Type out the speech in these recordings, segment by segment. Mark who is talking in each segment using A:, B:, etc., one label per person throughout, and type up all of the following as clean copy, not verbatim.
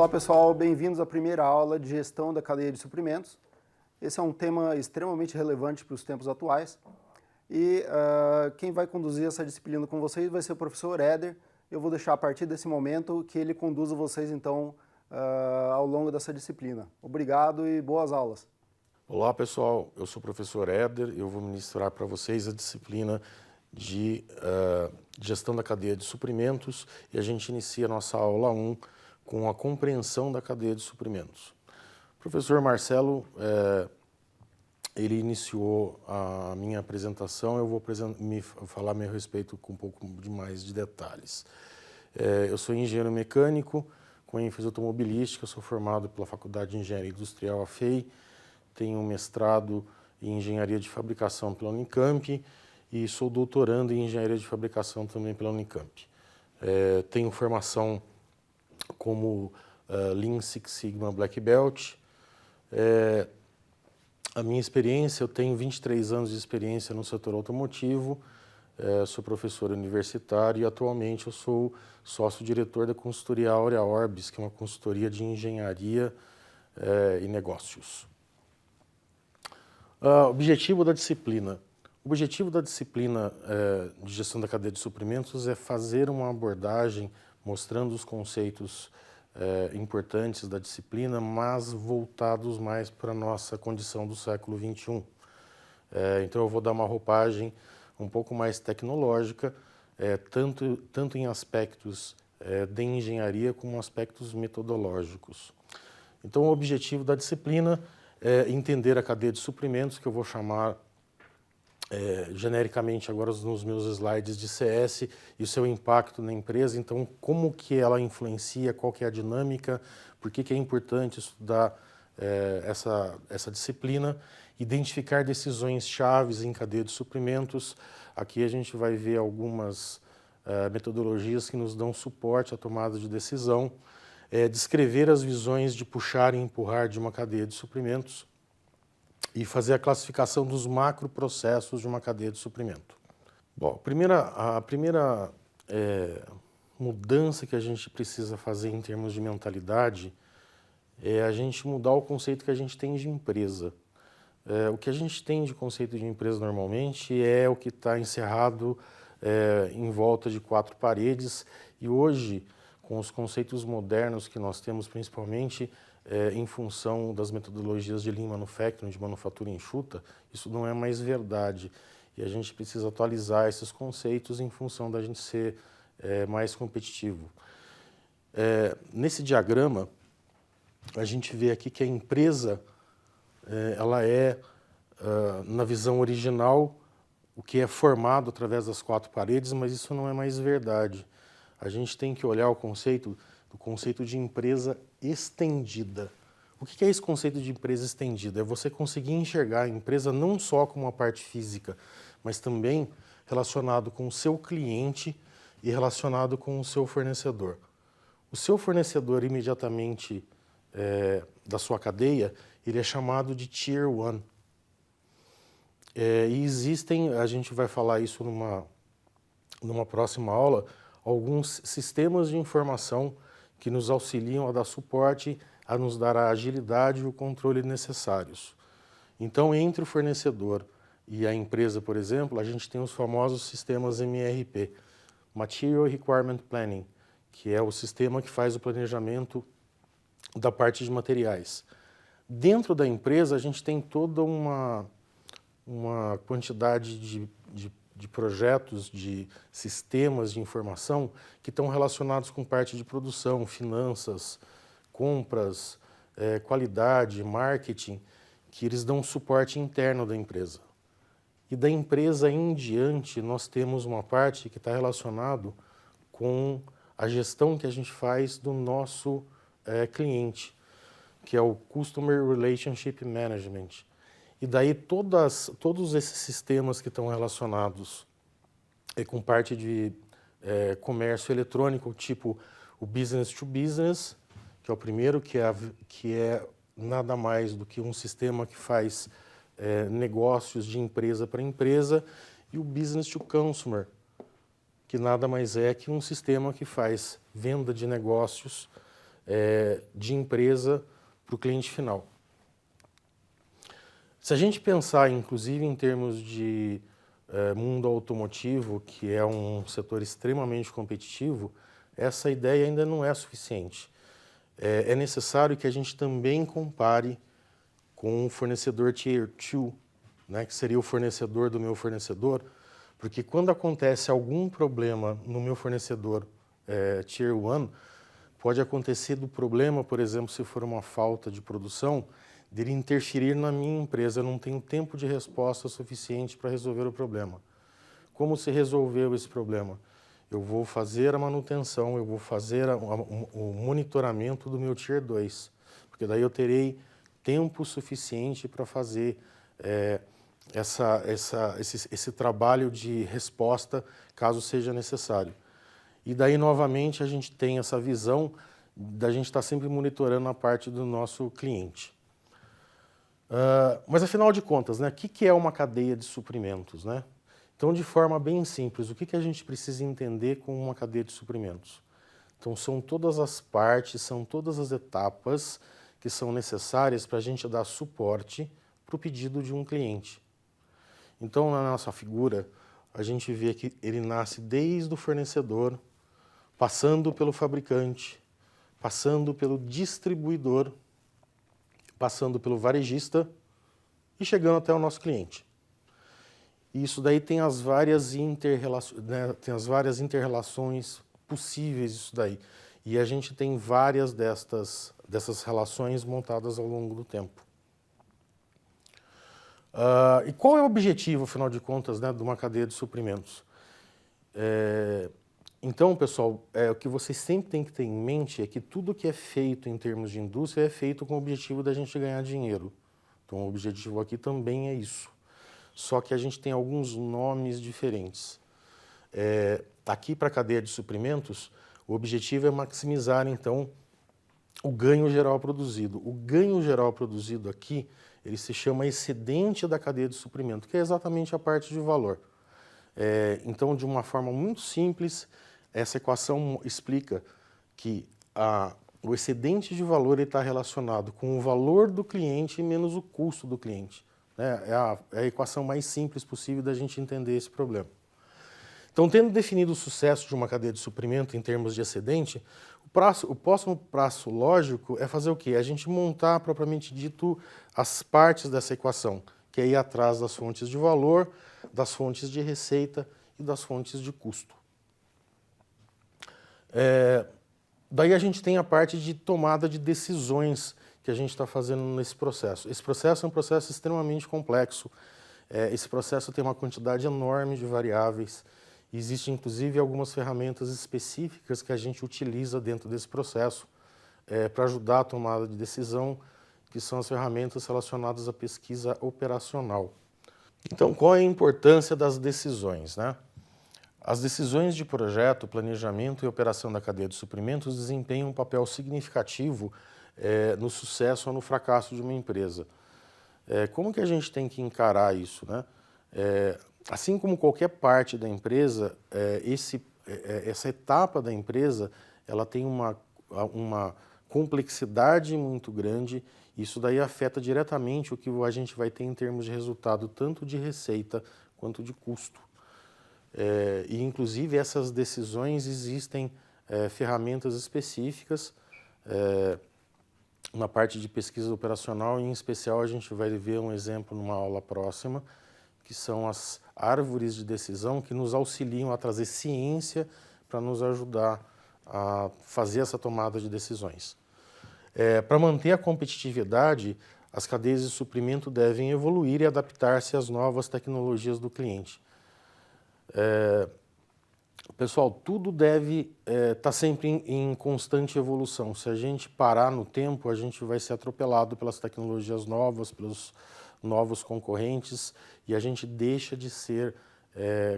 A: Olá pessoal, bem-vindos à primeira aula de gestão da cadeia de suprimentos. Esse é um tema extremamente relevante para os tempos atuais e quem vai conduzir essa disciplina com vocês vai ser o professor Éder. Eu vou deixar a partir desse momento que ele conduza vocês então ao longo dessa disciplina. Obrigado e boas aulas.
B: Olá pessoal, eu sou o professor Éder, eu vou ministrar para vocês a disciplina de gestão da cadeia de suprimentos e a gente inicia a nossa aula 1 com a compreensão da cadeia de suprimentos. O professor Marcelo, ele iniciou a minha apresentação, eu vou falar a meu respeito com um pouco de mais de detalhes. Eu sou engenheiro mecânico com ênfase automobilística, sou formado pela Faculdade de Engenharia Industrial, a FEI, tenho um mestrado em Engenharia de Fabricação pela Unicamp e sou doutorando em Engenharia de Fabricação também pela Unicamp. Tenho formação como Lean Six Sigma Black Belt. A minha experiência, eu tenho 23 anos de experiência no setor automotivo, sou professor universitário e atualmente eu sou sócio-diretor da consultoria Aurea Orbis, que é uma consultoria de engenharia e negócios. Objetivo da disciplina. O objetivo da disciplina de gestão da cadeia de suprimentos é fazer uma abordagem mostrando os conceitos importantes da disciplina, mas voltados mais para a nossa condição do século XXI. Então eu vou dar uma roupagem um pouco mais tecnológica, tanto em aspectos de engenharia como aspectos metodológicos. Então o objetivo da disciplina é entender a cadeia de suprimentos, que eu vou chamar genericamente agora nos meus slides de CS, e o seu impacto na empresa. Então, como que ela influencia, qual que é a dinâmica, por que é importante estudar essa disciplina, identificar decisões chaves em cadeia de suprimentos. Aqui a gente vai ver algumas metodologias que nos dão suporte à tomada de decisão, descrever as visões de puxar e empurrar de uma cadeia de suprimentos e fazer a classificação dos macroprocessos de uma cadeia de suprimento. Bom, a primeira mudança que a gente precisa fazer em termos de mentalidade é a gente mudar o conceito que a gente tem de empresa. O que a gente tem de conceito de empresa normalmente é o que está encerrado em volta de 4 paredes, e hoje, com os conceitos modernos que nós temos, principalmente em função das metodologias de Lean Manufacturing, de manufatura enxuta, isso não é mais verdade. E a gente precisa atualizar esses conceitos em função da gente ser mais competitivo. Nesse diagrama, a gente vê aqui que a empresa, ela na visão original, o que é formado através das 4 paredes, mas isso não é mais verdade. A gente tem que olhar o conceito de empresa estendida. O que é esse conceito de empresa estendida? É você conseguir enxergar a empresa não só como uma parte física, mas também relacionado com o seu cliente e relacionado com o seu fornecedor. O seu fornecedor imediatamente da sua cadeia, ele é chamado de Tier 1. E existem, a gente vai falar isso numa próxima aula, alguns sistemas de informação que nos auxiliam a dar suporte, a nos dar a agilidade e o controle necessários. Então, entre o fornecedor e a empresa, por exemplo, a gente tem os famosos sistemas MRP, Material Requirement Planning, que é o sistema que faz o planejamento da parte de materiais. Dentro da empresa, a gente tem toda uma quantidade de projetos, de sistemas de informação que estão relacionados com parte de produção, finanças, compras, qualidade, marketing, que eles dão suporte interno da empresa. E da empresa em diante, nós temos uma parte que está relacionado com a gestão que a gente faz do nosso cliente, que é o Customer Relationship Management. E daí todos esses sistemas que estão relacionados com parte de comércio eletrônico, tipo o Business to Business, que é o primeiro, que é nada mais do que um sistema que faz negócios de empresa para empresa, e o Business to Consumer, que nada mais é que um sistema que faz venda de negócios de empresa para o cliente final. Se a gente pensar, inclusive, em termos de mundo automotivo, que é um setor extremamente competitivo, essa ideia ainda não é suficiente. É necessário que a gente também compare com um fornecedor Tier 2, né, que seria o fornecedor do meu fornecedor, porque quando acontece algum problema no meu fornecedor Tier 1, pode acontecer do problema, por exemplo, se for uma falta de produção, dele interferir na minha empresa. Eu não tenho tempo de resposta suficiente para resolver o problema. Como se resolveu esse problema? Eu vou fazer a manutenção, eu vou fazer o monitoramento do meu Tier 2, porque daí eu terei tempo suficiente para fazer esse trabalho de resposta, caso seja necessário. E daí, novamente, a gente tem essa visão da gente estar sempre monitorando a parte do nosso cliente. Mas, afinal de contas, né, o que é uma cadeia de suprimentos, né? Então, de forma bem simples, o que a gente precisa entender com uma cadeia de suprimentos? Então, são todas as partes, são todas as etapas que são necessárias para a gente dar suporte para o pedido de um cliente. Então, na nossa figura, a gente vê que ele nasce desde o fornecedor, passando pelo fabricante, passando pelo distribuidor, passando pelo varejista e chegando até o nosso cliente. E isso daí tem as várias interrelações possíveis isso daí. E a gente tem várias dessas relações montadas ao longo do tempo. E qual é o objetivo, afinal de contas, né, de uma cadeia de suprimentos? Então, pessoal, o que vocês sempre têm que ter em mente é que tudo que é feito em termos de indústria é feito com o objetivo da gente ganhar dinheiro. Então, o objetivo aqui também é isso. Só que a gente tem alguns nomes diferentes. Aqui, para a cadeia de suprimentos, o objetivo é maximizar, então, o ganho geral produzido. O ganho geral produzido aqui, ele se chama excedente da cadeia de suprimento, que é exatamente a parte de valor. Então, de uma forma muito simples, essa equação explica que o excedente de valor está relacionado com o valor do cliente menos o custo do cliente. É a equação mais simples possível da gente entender esse problema. Então, tendo definido o sucesso de uma cadeia de suprimento em termos de excedente, o próximo passo lógico é fazer o quê? A gente montar, propriamente dito, as partes dessa equação, que é ir atrás das fontes de valor, das fontes de receita e das fontes de custo. Daí a gente tem a parte de tomada de decisões que a gente está fazendo nesse processo. Esse processo é um processo extremamente complexo. Esse processo tem uma quantidade enorme de variáveis. Existem, inclusive, algumas ferramentas específicas que a gente utiliza dentro desse processo para ajudar a tomada de decisão, que são as ferramentas relacionadas à pesquisa operacional. Então, qual é a importância das decisões, né? As decisões de projeto, planejamento e operação da cadeia de suprimentos desempenham um papel significativo no sucesso ou no fracasso de uma empresa. Como que a gente tem que encarar isso, né? Assim como qualquer parte da empresa, essa etapa da empresa, ela tem uma complexidade muito grande. Isso daí afeta diretamente o que a gente vai ter em termos de resultado, tanto de receita quanto de custo. E, inclusive, essas decisões existem ferramentas específicas. Na parte de pesquisa operacional, em especial, a gente vai ver um exemplo numa aula próxima, que são as árvores de decisão que nos auxiliam a trazer ciência para nos ajudar a fazer essa tomada de decisões. Para manter a competitividade, as cadeias de suprimento devem evoluir e adaptar-se às novas tecnologias do cliente. Pessoal, tudo deve estar sempre em constante evolução. Se a gente parar no tempo, a gente vai ser atropelado pelas tecnologias novas, pelos novos concorrentes, e a gente deixa de ser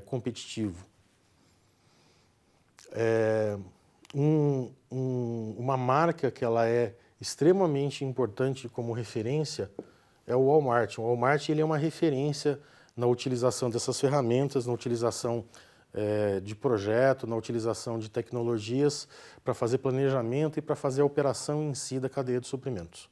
B: competitivo. Uma marca que ela é extremamente importante como referência é o Walmart. O Walmart ele é uma referência na utilização dessas ferramentas, na utilização de projeto, na utilização de tecnologias para fazer planejamento e para fazer a operação em si da cadeia de suprimentos.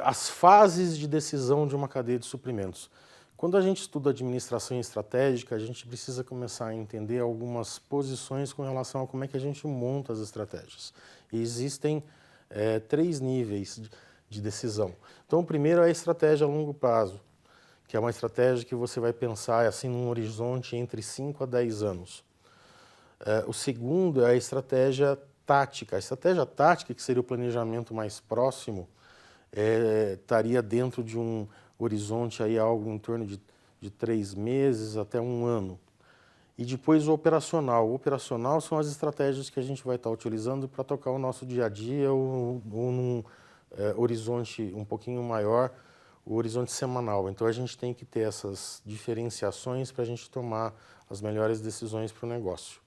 B: As fases de decisão de uma cadeia de suprimentos. Quando a gente estuda administração estratégica, a gente precisa começar a entender algumas posições com relação a como é que a gente monta as estratégias. E existem 3 níveis de decisão. Então, o primeiro é a estratégia a longo prazo, que é uma estratégia que você vai pensar assim num horizonte entre 5 a 10 anos. O segundo é a estratégia tática. A estratégia tática, que seria o planejamento mais próximo, estaria dentro de um horizonte aí algo em torno de 3 meses até 1 ano. E depois o operacional. O operacional são as estratégias que a gente vai estar utilizando para tocar o nosso dia a dia ou num horizonte um pouquinho maior, o horizonte semanal. Então a gente tem que ter essas diferenciações para a gente tomar as melhores decisões para o negócio.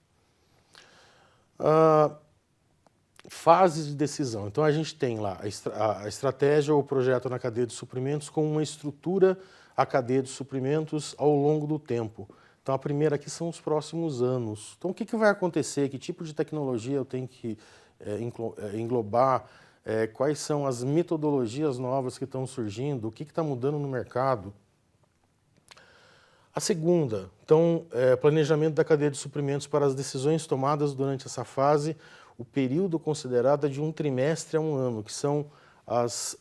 B: Fases de decisão. Então a gente tem lá a estratégia ou o projeto na cadeia de suprimentos com uma estrutura a cadeia de suprimentos ao longo do tempo. Então a primeira aqui são os próximos anos. Então o que vai acontecer? Que tipo de tecnologia eu tenho que englobar? Quais são as metodologias novas que estão surgindo? O que está mudando no mercado? A segunda, então, planejamento da cadeia de suprimentos para as decisões tomadas durante essa fase, o período considerado é de 1 trimestre a 1 ano, que são as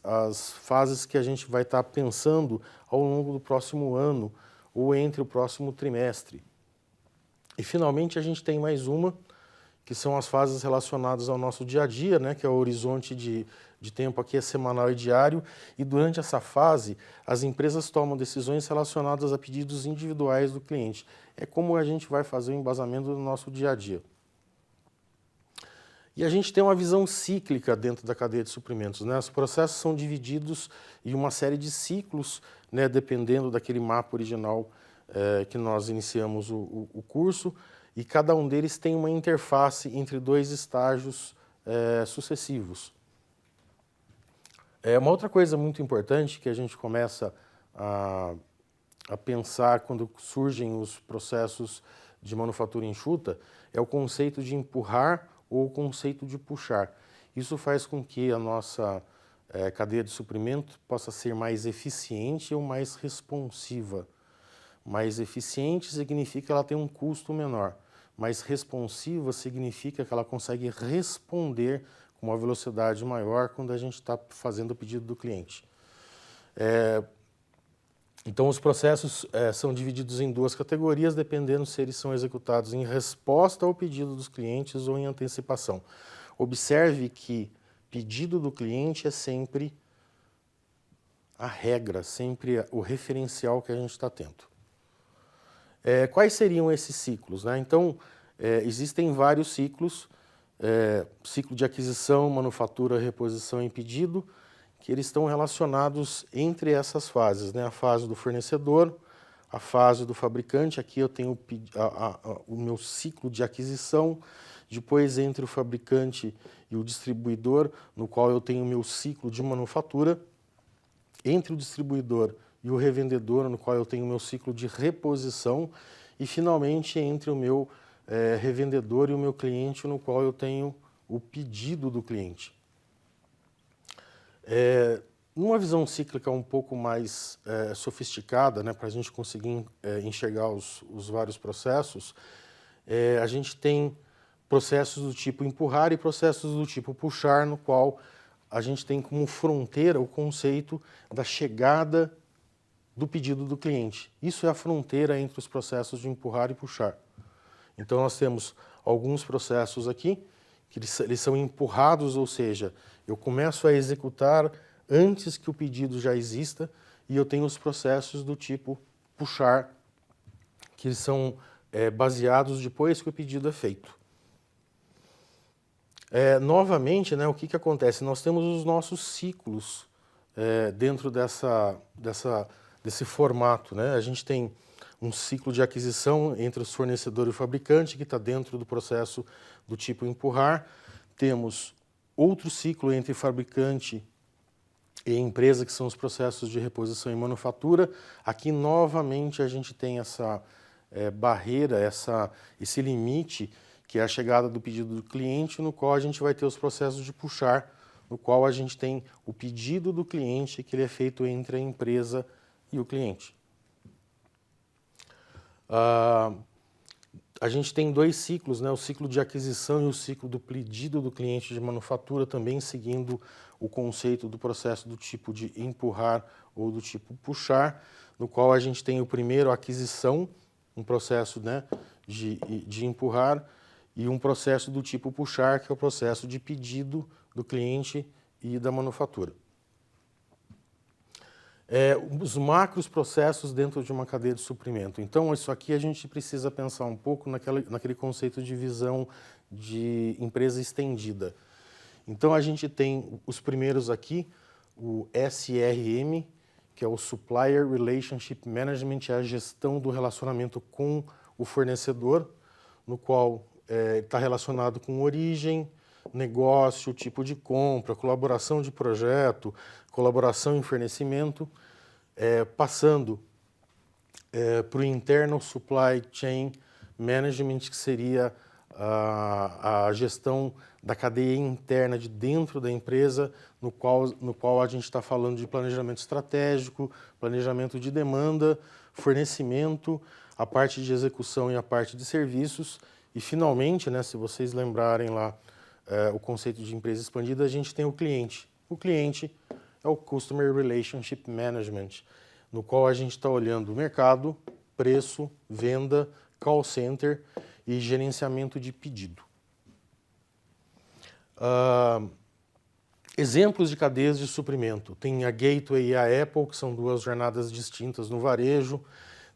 B: fases que a gente vai estar pensando ao longo do próximo ano ou entre o próximo trimestre. E, finalmente, a gente tem mais uma, que são as fases relacionadas ao nosso dia a dia, né, que é o horizonte de tempo aqui é semanal e diário, e durante essa fase as empresas tomam decisões relacionadas a pedidos individuais do cliente. É como a gente vai fazer o embasamento do nosso dia a dia. E a gente tem uma visão cíclica dentro da cadeia de suprimentos, né? Os processos são divididos em uma série de ciclos, né, dependendo daquele mapa original que nós iniciamos o curso, e cada um deles tem uma interface entre 2 estágios sucessivos. Uma outra coisa muito importante que a gente começa a pensar quando surgem os processos de manufatura enxuta é o conceito de empurrar ou o conceito de puxar. Isso faz com que a nossa cadeia de suprimento possa ser mais eficiente ou mais responsiva. Mais eficiente significa que ela tem um custo menor. Mais responsiva significa que ela consegue responder com uma velocidade maior quando a gente está fazendo o pedido do cliente. Então, os processos são divididos em 2 categorias, dependendo se eles são executados em resposta ao pedido dos clientes ou em antecipação. Observe que pedido do cliente é sempre a regra, sempre o referencial que a gente está tendo. Quais seriam esses ciclos, né? Então, existem vários ciclos, ciclo de aquisição, manufatura, reposição e pedido, que eles estão relacionados entre essas fases, né? A fase do fornecedor, a fase do fabricante, aqui eu tenho o meu ciclo de aquisição, depois entre o fabricante e o distribuidor, no qual eu tenho o meu ciclo de manufatura, entre o distribuidor e o revendedor, no qual eu tenho o meu ciclo de reposição, e finalmente entre o meu revendedor e o meu cliente, no qual eu tenho o pedido do cliente. Numa visão cíclica um pouco mais sofisticada, né, para a gente conseguir enxergar os vários processos, a gente tem processos do tipo empurrar e processos do tipo puxar, no qual a gente tem como fronteira o conceito da chegada do pedido do cliente. Isso é a fronteira entre os processos de empurrar e puxar. Então, nós temos alguns processos aqui, que eles são empurrados, ou seja, eu começo a executar antes que o pedido já exista, e eu tenho os processos do tipo puxar, que eles são baseados depois que o pedido é feito. Novamente, né, o que acontece? Nós temos os nossos ciclos dentro desse formato, né? A gente tem um ciclo de aquisição entre o fornecedor e o fabricante, que está dentro do processo do tipo empurrar. Temos outro ciclo entre fabricante e empresa, que são os processos de reposição e manufatura. Aqui, novamente, a gente tem essa barreira, esse limite, que é a chegada do pedido do cliente, no qual a gente vai ter os processos de puxar, no qual a gente tem o pedido do cliente, que ele é feito entre a empresa e o cliente. A gente tem dois ciclos, né? O ciclo de aquisição e o ciclo do pedido do cliente de manufatura, também seguindo o conceito do processo do tipo de empurrar ou do tipo puxar, no qual a gente tem o primeiro, a aquisição, um processo, né, de empurrar, e um processo do tipo puxar, que é o processo de pedido do cliente e da manufatura. Os macros processos dentro de uma cadeia de suprimento. Então, isso aqui a gente precisa pensar um pouco naquele conceito de visão de empresa estendida. Então, a gente tem os primeiros aqui, o SRM, que é o Supplier Relationship Management, é a gestão do relacionamento com o fornecedor, no qual está relacionado com origem, negócio, tipo de compra, colaboração de projeto, colaboração em fornecimento, passando para o Internal Supply Chain Management, que seria a gestão da cadeia interna de dentro da empresa, no qual a gente está falando de planejamento estratégico, planejamento de demanda, fornecimento, a parte de execução e a parte de serviços. E, finalmente, né, se vocês lembrarem lá o conceito de empresa expandida, a gente tem o cliente. O cliente é o Customer Relationship Management, no qual a gente está olhando o mercado, preço, venda, call center e gerenciamento de pedido. Exemplos de cadeias de suprimento. Tem a Gateway e a Apple, que são duas jornadas distintas no varejo.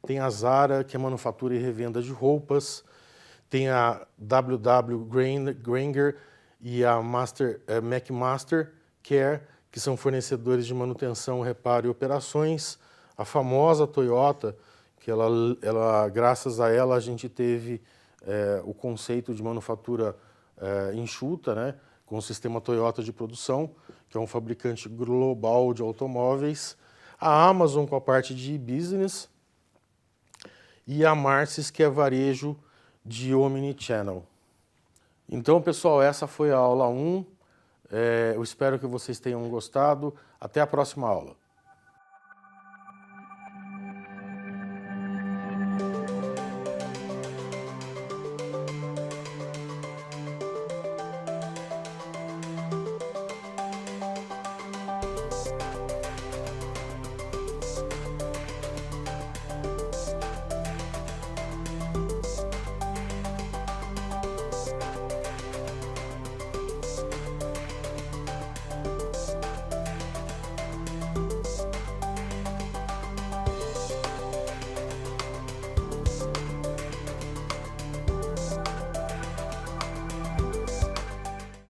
B: Tem a Zara, que é manufatura e revenda de roupas. Tem a WW Grainger e a McMaster Care, que são fornecedores de manutenção, reparo e operações. A famosa Toyota, que graças a ela a gente teve o conceito de manufatura enxuta, né, com o sistema Toyota de produção, que é um fabricante global de automóveis. A Amazon com a parte de e-business. E a Marcis, que é varejo de Omnichannel. Então, pessoal, essa foi a aula 1. Eu espero que vocês tenham gostado. Até a próxima aula.